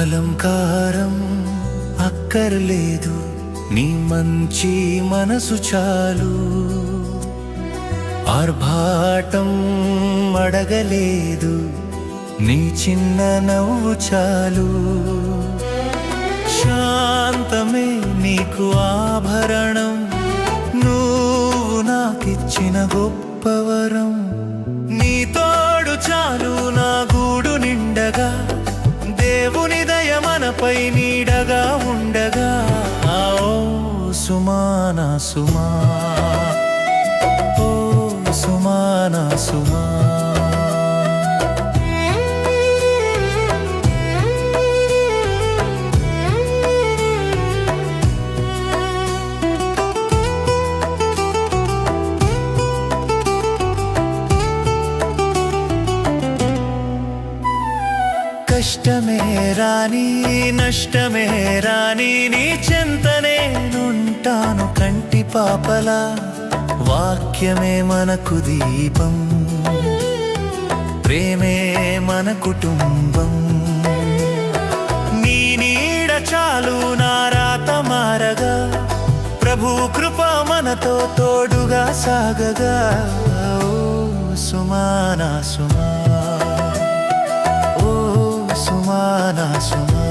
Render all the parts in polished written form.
అలంకారం అక్కర్లేదు, నీ మంచి మనసు చాలు. ఆర్భాటం అడగలేదు, నీ చిన్న నవ్వు చాలు. శాంతమే నీకు ఆభరణం, నువ్వు నాకిచ్చిన గొప్పవరం. నీ తోడు చాలు నా గూడు నిండగా, దేవుని దయ మనపై నీడగా ఉండగా. ఓ సుమా నా సుమా, ఓ సుమా నా సుమా. కష్టమే రాని నష్టమే రాని, నీ చెంతనే నుంటాను కంటి పాపలా. వాక్యమే మనకు దీపం, ప్రేమే మన కుటుంబం. నీ నీడ చాలు నా రాత మారగా, ప్రభు కృప మనతో తోడుగా సాగగా. ఓ సుమా నా సుమా, సుమా నా సుమా.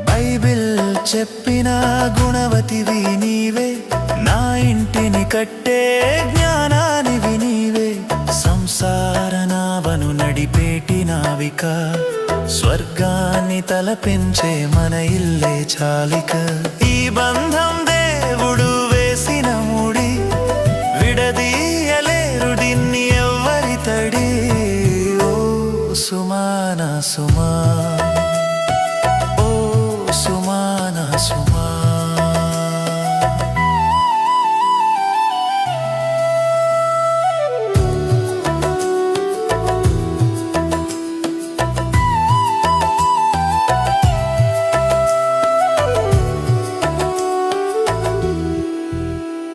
బైబిల్ చెప్పిన గుణవతివి నీవే, నా ఇంటిని కట్టే జ్ఞానానివి నీవే. సంసార నావను నడిపేటి నావిక, స్వర్గాన్ని తలపించే మన ఇల్లే చాలిక. ఈ బంధం